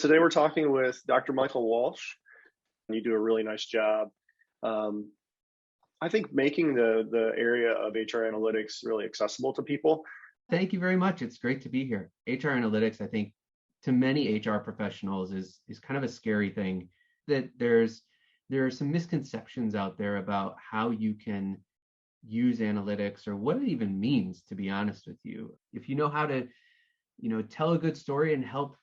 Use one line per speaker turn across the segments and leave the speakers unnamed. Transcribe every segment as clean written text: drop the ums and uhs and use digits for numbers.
Today we're talking with Dr. Michael Walsh, and you do a really nice job. Um, I think making the area of HR analytics really accessible to people.
Thank you very much. It's great to be here. HR analytics, I think, to many HR professionals is kind of a scary thing. That there are some misconceptions out there about how you can use analytics or what it even means, to be honest with you. If you know how to, tell a good story and help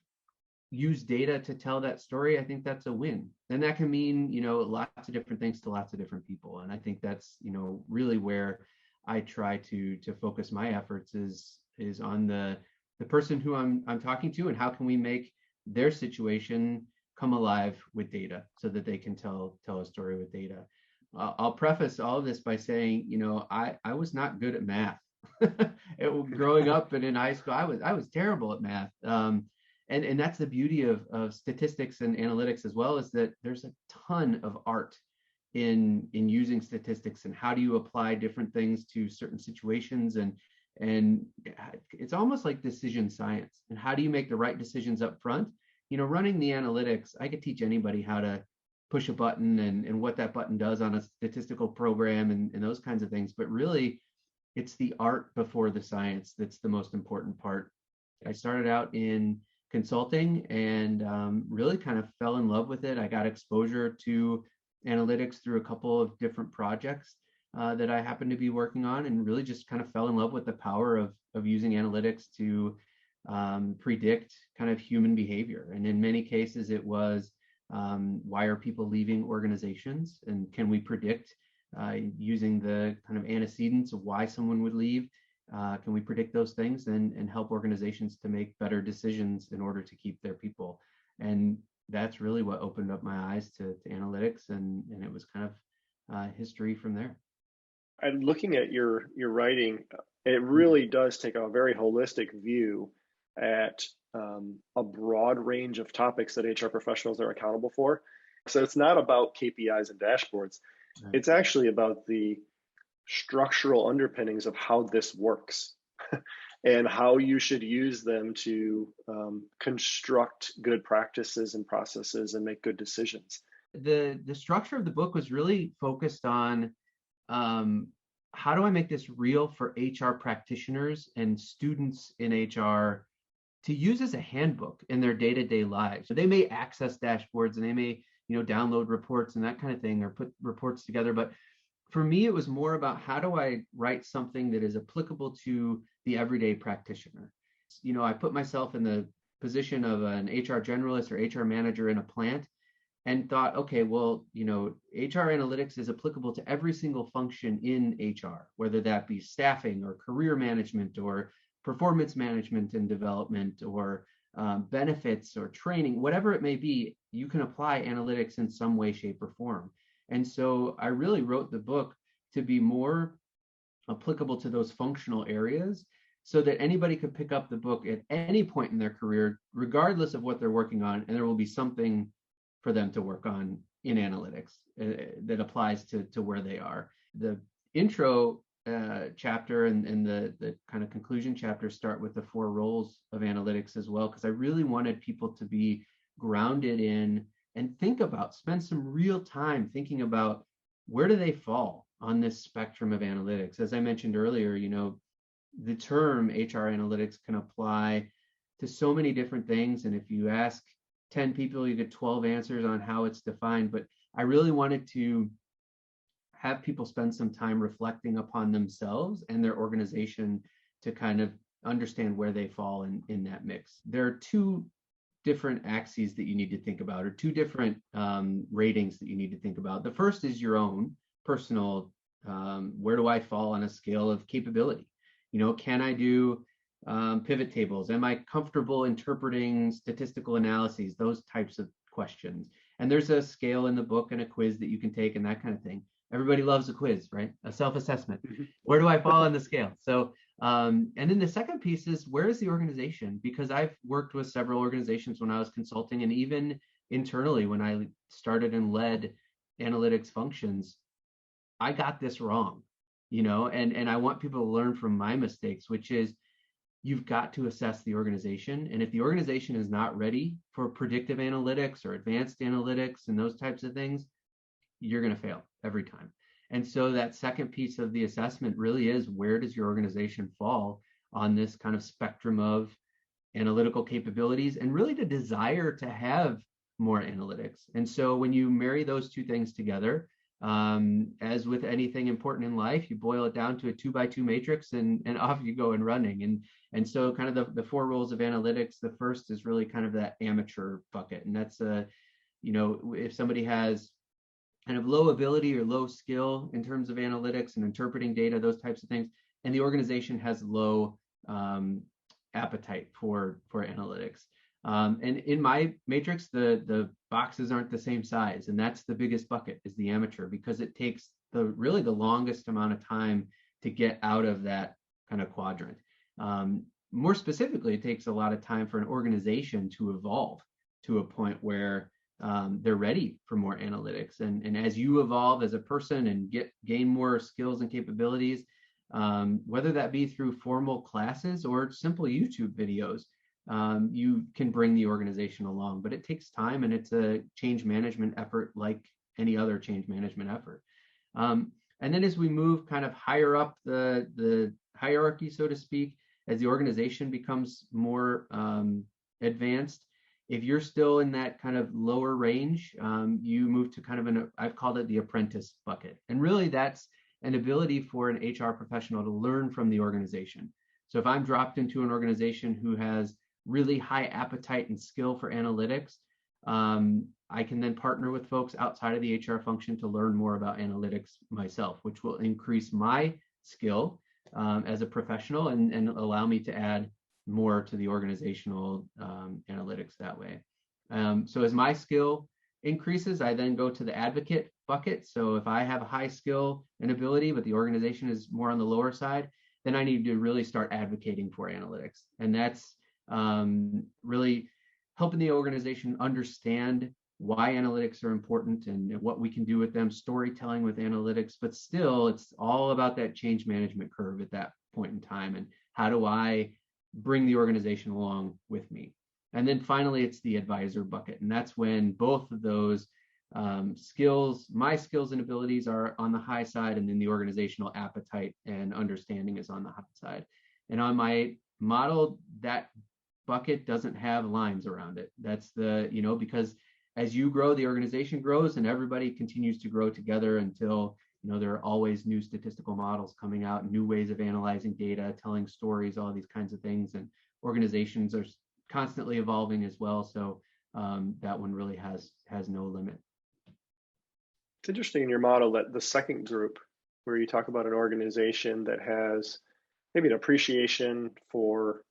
use data to tell that story, I think that's a win. And that can mean, lots of different things to lots of different people. And I think that's, really where I try to focus my efforts is on the person who I'm talking to, and how can we make their situation come alive with data so that they can tell a story with data. I'll preface all of this by saying, I was not good at math. Growing up and in high school, I was terrible at math. And that's the beauty of statistics and analytics as well, is that there's a ton of art in using statistics, and how do you apply different things to certain situations, and it's almost like decision science, and how do you make the right decisions up front. Running the analytics, I could teach anybody how to push a button and what that button does on a statistical program and those kinds of things, but really it's the art before the science that's the most important part. I started out in consulting and really kind of fell in love with it. I got exposure to analytics through a couple of different projects that I happened to be working on, and really just kind of fell in love with the power of using analytics to predict kind of human behavior. And in many cases, it was why are people leaving organizations, and can we predict using the kind of antecedents of why someone would leave? Can we predict those things and help organizations to make better decisions in order to keep their people? And that's really what opened up my eyes to analytics, and it was kind of history from there.
And looking at your writing, it really does take a very holistic view at a broad range of topics that HR professionals are accountable for. So it's not about KPIs and dashboards. Right. It's actually about the structural underpinnings of how this works and how you should use them to construct good practices and processes and make good decisions.
The structure of the book was really focused on how do I make this real for HR practitioners and students in HR to use as a handbook in their day-to-day lives. So they may access dashboards and they may, download reports and that kind of thing, or put reports together. But for me, it was more about how do I write something that is applicable to the everyday practitioner. I put myself in the position of an HR generalist or HR manager in a plant and thought, okay, well, HR analytics is applicable to every single function in HR, whether that be staffing or career management or performance management and development, or benefits or training, whatever it may be. You can apply analytics in some way, shape, or form. And so I really wrote the book to be more applicable to those functional areas, so that anybody could pick up the book at any point in their career, regardless of what they're working on, and there will be something for them to work on in analytics that applies to where they are. The intro chapter and the kind of conclusion chapter start with the 4 roles of analytics as well, because I really wanted people to be grounded in and spend some real time thinking about where do they fall on this spectrum of analytics. As I mentioned earlier, the term HR analytics can apply to so many different things. And if you ask 10 people, you get 12 answers on how it's defined. But I really wanted to have people spend some time reflecting upon themselves and their organization to kind of understand where they fall in that mix. There are 2 different axes that you need to think about, or 2 different ratings that you need to think about. The first is your own personal, where do I fall on a scale of capability? Can I do pivot tables? Am I comfortable interpreting statistical analyses? Those types of questions. And there's a scale in the book and a quiz that you can take and that kind of thing. Everybody loves a quiz, right? A self-assessment. Where do I fall on the scale? So, and then the second piece is, where is the organization? Because I've worked with several organizations when I was consulting, and even internally when I started and led analytics functions, I got this wrong, and I want people to learn from my mistakes, which is you've got to assess the organization. And if the organization is not ready for predictive analytics or advanced analytics and those types of things, you're going to fail every time. And so that second piece of the assessment really is, where does your organization fall on this kind of spectrum of analytical capabilities and really the desire to have more analytics. And so when you marry those two things together, as with anything important in life, you boil it down to a 2x2 matrix, and off you go and running. And so kind of the four rules of analytics, the first is really kind of that amateur bucket. And that's if somebody has kind of low ability or low skill in terms of analytics and interpreting data, those types of things, and the organization has low appetite for analytics. And in my matrix, the boxes aren't the same size, and that's the biggest bucket, is the amateur, because it takes really the longest amount of time to get out of that kind of quadrant. More specifically, it takes a lot of time for an organization to evolve to a point where they're ready for more analytics. And as you evolve as a person and gain more skills and capabilities, whether that be through formal classes or simple YouTube videos, you can bring the organization along. But it takes time, and it's a change management effort like any other change management effort. And then as we move kind of higher up the hierarchy, so to speak, as the organization becomes more advanced, if you're still in that kind of lower range, you move to kind of I've called it the apprentice bucket. And really that's an ability for an HR professional to learn from the organization. So if I'm dropped into an organization who has really high appetite and skill for analytics, I can then partner with folks outside of the HR function to learn more about analytics myself, which will increase my skill as a professional and allow me to add more to the organizational analytics that way. So as my skill increases, I then go to the advocate bucket. So if I have a high skill and ability, but the organization is more on the lower side, then I need to really start advocating for analytics. And that's really helping the organization understand why analytics are important and what we can do with them, storytelling with analytics. But still, it's all about that change management curve at that point in time. And how do I bring the organization along with me? And then finally, it's the advisor bucket. And that's when both of those skills, my skills and abilities, are on the high side, and then the organizational appetite and understanding is on the high side. And on my model, that bucket doesn't have lines around it. That's because as you grow, the organization grows, and everybody continues to grow together until there are always new statistical models coming out, new ways of analyzing data, telling stories, all these kinds of things. And organizations are constantly evolving as well. So that one really has no limit.
It's interesting in your model that the second group, where you talk about an organization that has maybe an appreciation for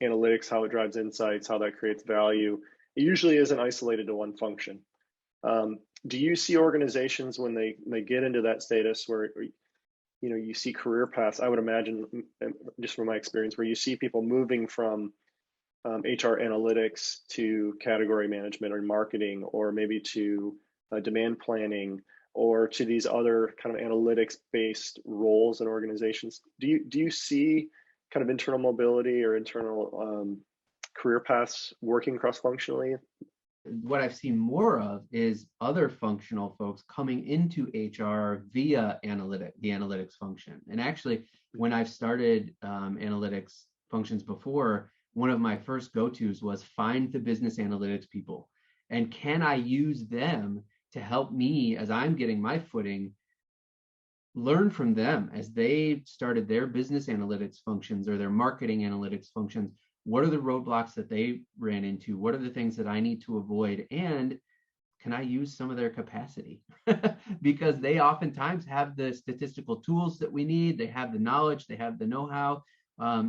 analytics, how it drives insights, how that creates value, it usually isn't isolated to one function. Do you see organizations when they get into that status where you see career paths? I would imagine, just from my experience, where you see people moving from HR analytics to category management or marketing, or maybe to demand planning, or to these other kind of analytics-based roles in organizations. Do you see kind of internal mobility or internal career paths working cross-functionally?
What I've seen more of is other functional folks coming into HR via the analytics function. And actually, when I've started analytics functions before, one of my first go-tos was find the business analytics people. And can I use them to help me, as I'm getting my footing, learn from them as they started their business analytics functions or their marketing analytics functions? What are the roadblocks that they ran into? What are the things that I need to avoid? And can I use some of their capacity? Because they oftentimes have the statistical tools that we need. They have the knowledge, they have the know-how.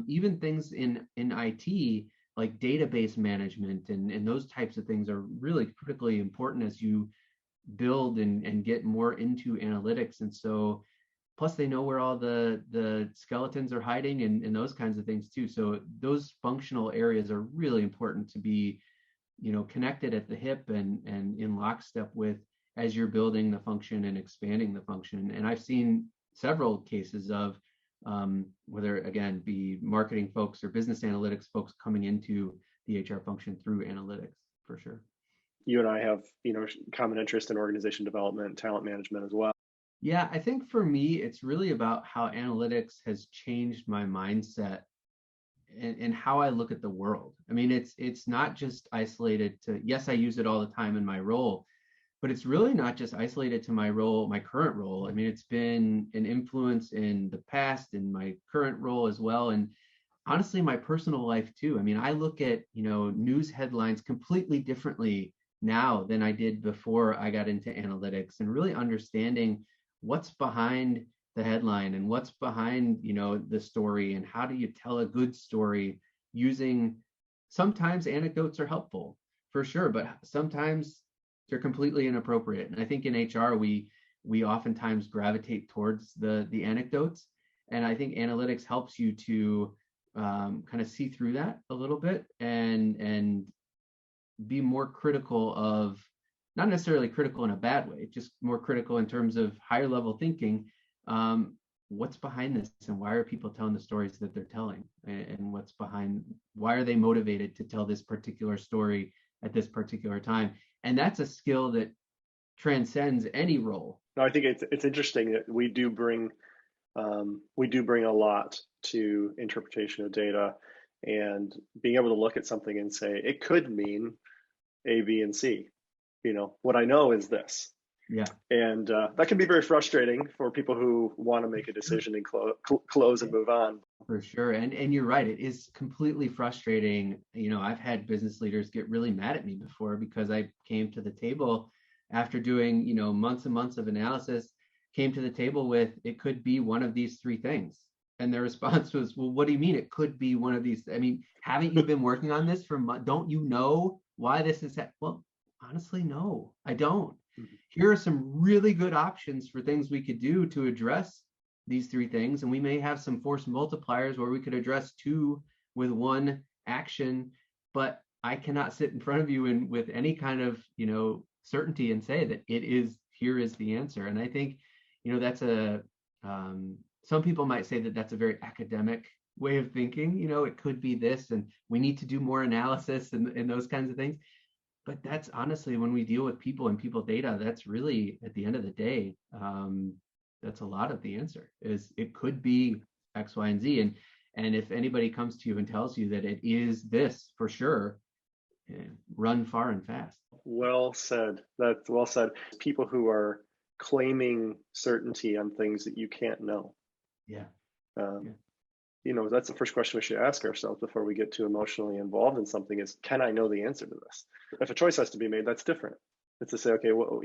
Even things in IT, like database management and those types of things, are really critically important as you build and get more into analytics. And so, plus they know where all the skeletons are hiding and those kinds of things too. So those functional areas are really important to be, connected at the hip and in lockstep with as you're building the function and expanding the function. And I've seen several cases of whether again be marketing folks or business analytics folks coming into the HR function through analytics, for sure.
You and I have, common interest in organization development, talent management as well.
Yeah, I think for me, it's really about how analytics has changed my mindset and how I look at the world. I mean, it's not just isolated to, yes, I use it all the time in my role, but it's really not just isolated to my role, my current role. I mean, it's been an influence in the past, in my current role as well, and honestly, my personal life too. I mean, I look at, news headlines completely differently now than I did before I got into analytics, and really understanding what's behind the headline and what's behind, the story, and how do you tell a good story using, sometimes anecdotes are helpful for sure, but sometimes they're completely inappropriate. And I think in HR we oftentimes gravitate towards the anecdotes, and I think analytics helps you to kind of see through that a little bit and be more critical of, not necessarily critical in a bad way, just more critical in terms of higher level thinking. What's behind this, and why are people telling the stories that they're telling, and what's behind, why are they motivated to tell this particular story at this particular time? And that's a skill that transcends any role.
No, I think it's interesting that we do bring a lot to interpretation of data, and being able to look at something and say it could mean A, B, and C. What I know is this.
Yeah.
And that can be very frustrating for people who want to make a decision and close and move on.
For sure. And you're right. It is completely frustrating. I've had business leaders get really mad at me before because I came to the table after doing, months and months of analysis, came to the table with, it could be one of these three things. And their response was, well, what do you mean it could be one of these? I mean, haven't you been working on this for months? Don't you know why this is? Well, honestly, no, I don't. Here are some really good options for things we could do to address these three things. And we may have some force multipliers where we could address two with one action, but I cannot sit in front of you and with any kind of, certainty and say that here is the answer. And I think, that's some people might say that that's a very academic way of thinking. It could be this, and we need to do more analysis and those kinds of things. But that's honestly, when we deal with people and people data, that's really, at the end of the day, that's a lot of the answer. Is it could be X, Y, and Z. And if anybody comes to you and tells you that it is this for sure, run far and fast.
Well said. That's well said. People who are claiming certainty on things that you can't know.
Yeah.
That's the first question we should ask ourselves before we get too emotionally involved in something is, can I know the answer to this? If a choice has to be made, that's different. It's to say, okay, well,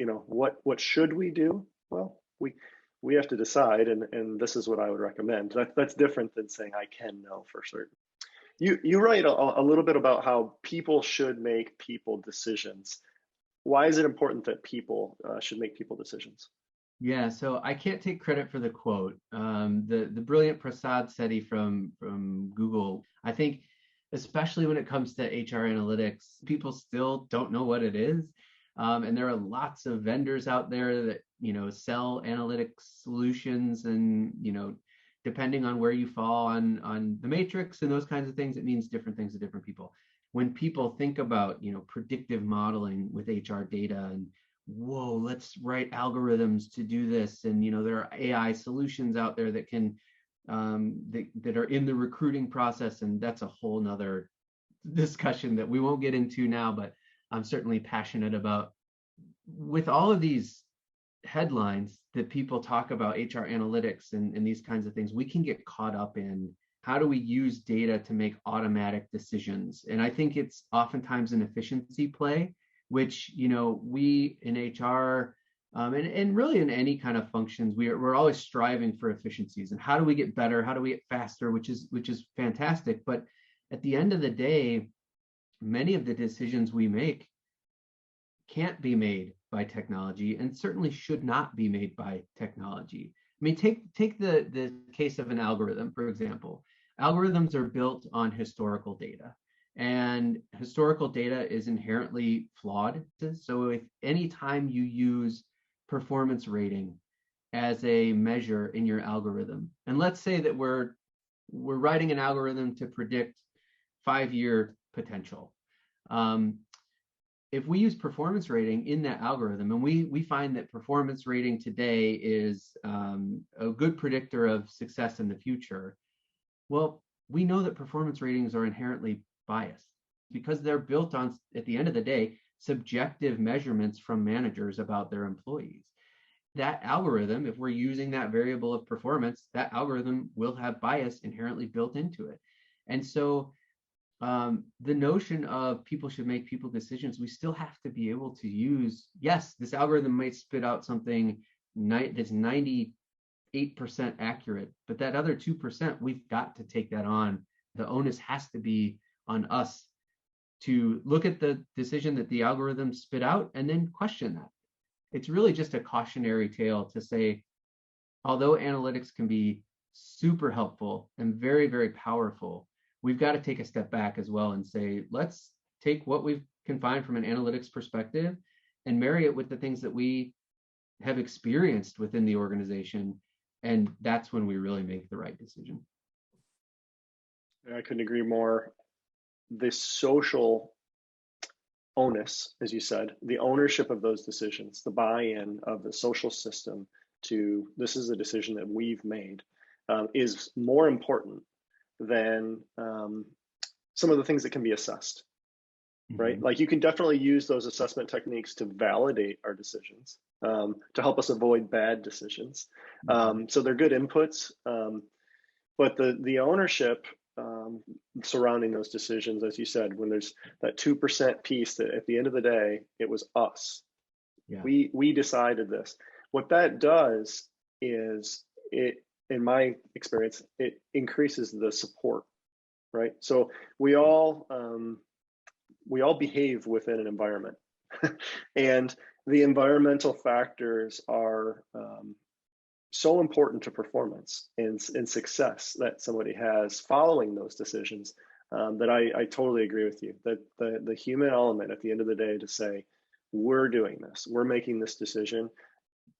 what should we do? Well, we have to decide, and this is what I would recommend. That's different than saying I can know for certain. You write a little bit about how people should make people decisions. Why is it important that people should make people decisions?
Yeah, so I can't take credit for the quote. The brilliant Prasad Sethi from Google, I think, especially when it comes to HR analytics, people still don't know what it is. And there are lots of vendors out there that, sell analytics solutions, and, depending on where you fall on the matrix and those kinds of things, it means different things to different people. When people think about, predictive modeling with HR data, and whoa, let's write algorithms to do this, and there are AI solutions out there that can that are in the recruiting process, and that's a whole nother discussion that we won't get into now, but I'm certainly passionate about. With all of these headlines that people talk about HR analytics and these kinds of things, we can get caught up in, how do we use data to make automatic decisions? And I think it's oftentimes an efficiency play, which, we in HR and really in any kind of functions, we're always striving for efficiencies, and how do we get better? How do we get faster? Which is fantastic. But at the end of the day, many of the decisions we make can't be made by technology, and certainly should not be made by technology. I mean, take the case of an algorithm, for example. Algorithms are built on historical data, and historical data is inherently flawed. So if any time you use performance rating as a measure in your algorithm. And let's say that we're writing an algorithm to predict 5-year potential. If we use performance rating in that algorithm, and we find that performance rating today is a good predictor of success in the future, well, we know that performance ratings are inherently biased because they're built on, at the end of the day, subjective measurements from managers about their employees. That algorithm, if we're using that variable of performance, that algorithm will have bias inherently built into it. And so the notion of people should make people decisions, we still have to be able to use, yes, this algorithm might spit out something that's 98% accurate, but that other 2%, we've got to take that on. The onus has to be on us to look at the decision that the algorithm spit out and then question that. It's really just a cautionary tale to say, although analytics can be super helpful and very, very powerful, we've got to take a step back as well and say, let's take what we can find from an analytics perspective and marry it with the things that we have experienced within the organization. And that's when we really make the right decision.
I couldn't agree more. The social onus, as you said, the ownership of those decisions, the buy-in of the social system to this is a decision that we've made, is more important than some of the things that can be assessed, right? Like you can definitely use those assessment techniques to validate our decisions, to help us avoid bad decisions. So they're good inputs, but the ownership surrounding those decisions, as you said, when there's that 2% piece that at the end of the day, it was us. Yeah. We decided this. What that does is it, in my experience, it increases the support, right? So we all behave within an environment, and the environmental factors are so important to performance and success that somebody has following those decisions, that I totally agree with you, that the human element at the end of the day to say, we're doing this, we're making this decision.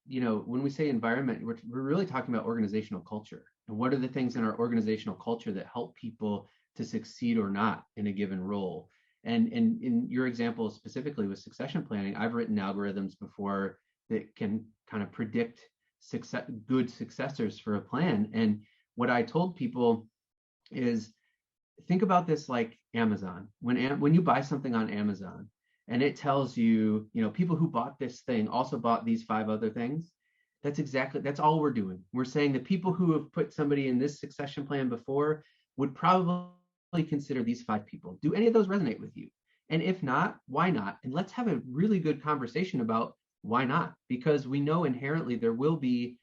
You know, when we say environment, we're really talking about organizational culture. And what are the things in our organizational culture that help people to succeed or not in a given role? And in your example specifically with succession planning, I've written algorithms before that can kind of predict good successors for a plan. And what I told people is, think about this like Amazon. When you buy something on Amazon and it tells you, you know, people who bought this thing also bought these 5 other things, that's all we're doing. We're saying that people who have put somebody in this succession plan before would probably consider these 5 people. Do any of those resonate with you? And if not, why not? And let's have a really good conversation about why not? Because we know inherently there will be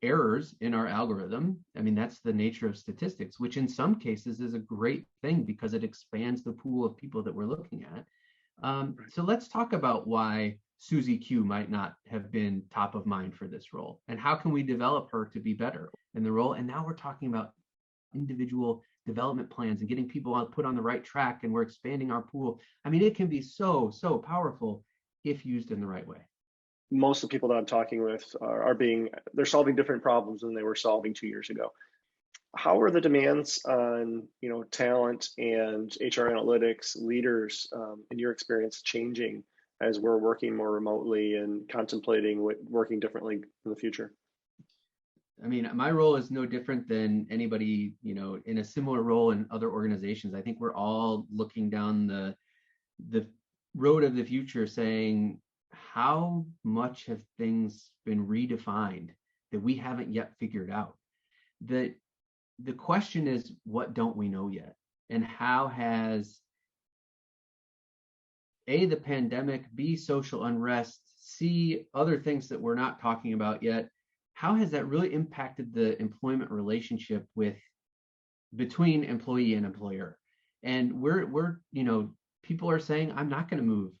errors in our algorithm. I mean, that's the nature of statistics, which in some cases is a great thing because it expands the pool of people that we're looking at. So let's talk about why Susie Q might not have been top of mind for this role, and how can we develop her to be better in the role? And now we're talking about individual development plans and getting people put on the right track, and we're expanding our pool. I mean, it can be so powerful if used in the right way.
Most of the people that I'm talking with they're solving different problems than they were solving 2 years ago. How are the demands on, talent and HR analytics leaders, in your experience, changing as we're working more remotely and contemplating working differently in the future?
I mean, my role is no different than anybody, in a similar role in other organizations. I think we're all looking down the road of the future saying, how much have things been redefined that we haven't yet figured out? The question is, what don't we know yet? And how has A, the pandemic, B, social unrest, C, other things that we're not talking about yet, how has that really impacted the employment relationship between employee and employer? And we're people are saying, I'm not going to move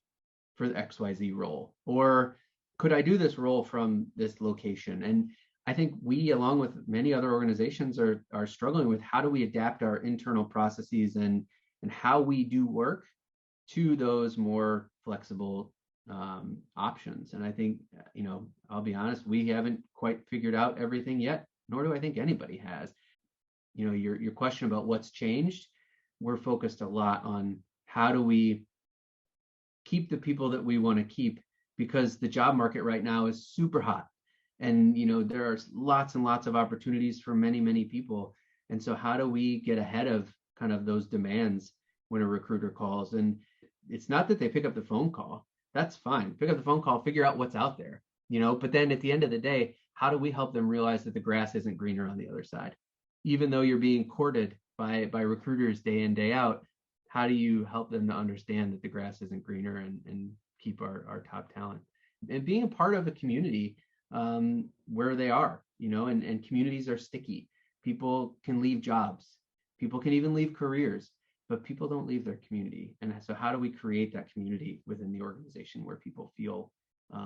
for the XYZ role, or could I do this role from this location? And I think we, along with many other organizations, are struggling with how do we adapt our internal processes and how we do work to those more flexible options. And I think, I'll be honest, we haven't quite figured out everything yet, nor do I think anybody has. Your question about what's changed, we're focused a lot on how do we keep the people that we want to keep, because the job market right now is super hot. And, there are lots and lots of opportunities for many, many people. And so how do we get ahead of kind of those demands when a recruiter calls? And it's not that they pick up the phone call. That's fine. Pick up the phone call, figure out what's out there, but then at the end of the day, how do we help them realize that the grass isn't greener on the other side? Even though you're being courted by recruiters day in, day out, how do you help them to understand that the grass isn't greener and keep our top talent? And being a part of a community where they are, and communities are sticky. People can leave jobs. People can even leave careers, but people don't leave their community. And so how do we create that community within the organization where people feel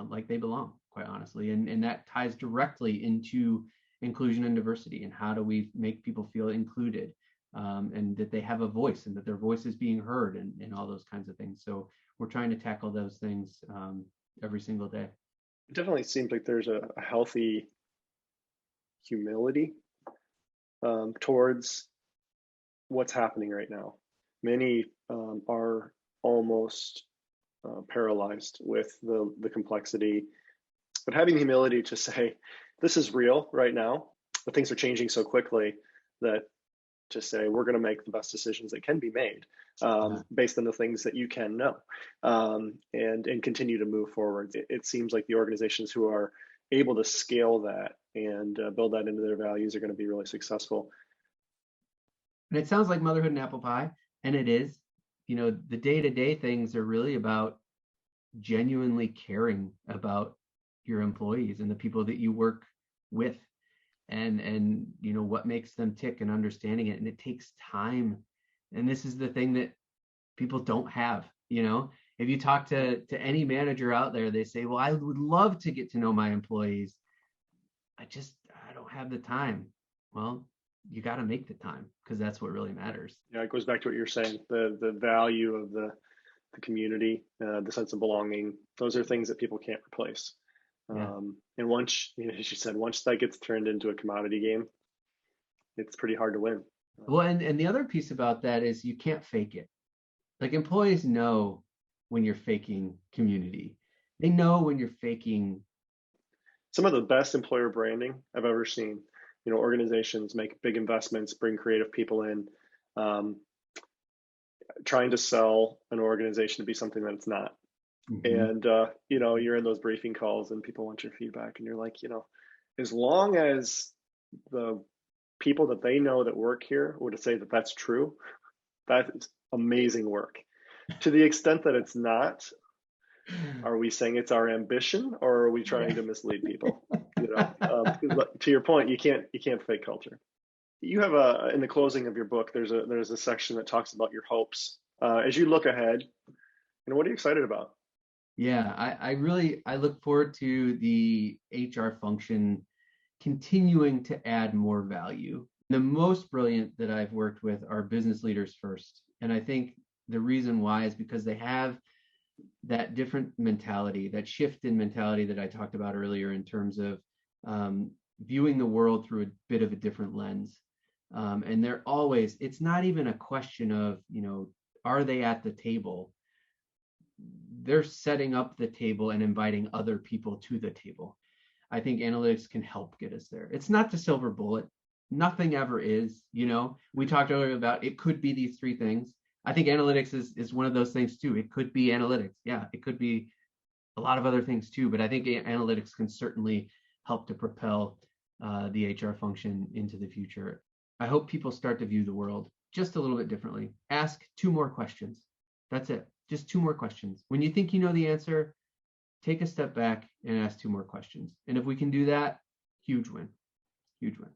like they belong, quite honestly? And that ties directly into inclusion and diversity. And how do we make people feel included, and that they have a voice and that their voice is being heard, and all those kinds of things. So we're trying to tackle those things every single day.
It definitely seems like there's a healthy humility towards what's happening right now. Many are almost paralyzed with the complexity, but having the humility to say, this is real right now, but things are changing so quickly that to say we're going to make the best decisions that can be made based on the things that you can know, and continue to move forward. It seems like the organizations who are able to scale that and build that into their values are going to be really successful.
And it sounds like motherhood and apple pie, and it is. The day-to-day things are really about genuinely caring about your employees and the people that you work with, and what makes them tick, and understanding it. And it takes time. And this is the thing that people don't have. If you talk to any manager out there, they say, well, I would love to get to know my employees. I don't have the time. Well, you got to make the time, because that's what really matters.
Yeah, it goes back to what you're saying, the value of the community, the sense of belonging. Those are things that people can't replace. Yeah. And once, as you said, once that gets turned into a commodity game, it's pretty hard to win.
Well, and the other piece about that is you can't fake it. Like, employees know when you're faking community. They know when you're faking.
Some of the best employer branding I've ever seen. Organizations make big investments, bring creative people in, trying to sell an organization to be something that it's not. Mm-hmm. And, you're in those briefing calls and people want your feedback, and you're like, as long as the people that they know that work here would say that that's true, that is amazing work. To the extent that it's not, are we saying it's our ambition, or are we trying to mislead people? To your point, you can't fake culture. You have in the closing of your book, there's a section that talks about your hopes as you look ahead. What are you excited about?
Yeah, I look forward to the HR function continuing to add more value. The most brilliant that I've worked with are business leaders first. And I think the reason why is because they have that different mentality, that shift in mentality that I talked about earlier, in terms of viewing the world through a bit of a different lens. And they're always, it's not even a question of, are they at the table? They're setting up the table and inviting other people to the table. I think analytics can help get us there. It's not the silver bullet. Nothing ever is. We talked earlier about it could be these three things. I think analytics is one of those things too. It could be analytics. Yeah, it could be a lot of other things too. But I think analytics can certainly help to propel the HR function into the future. I hope people start to view the world just a little bit differently. Ask 2 more questions. That's it. Just 2 more questions. When you think you know the answer, take a step back and ask 2 more questions. And if we can do that, huge win. Huge win.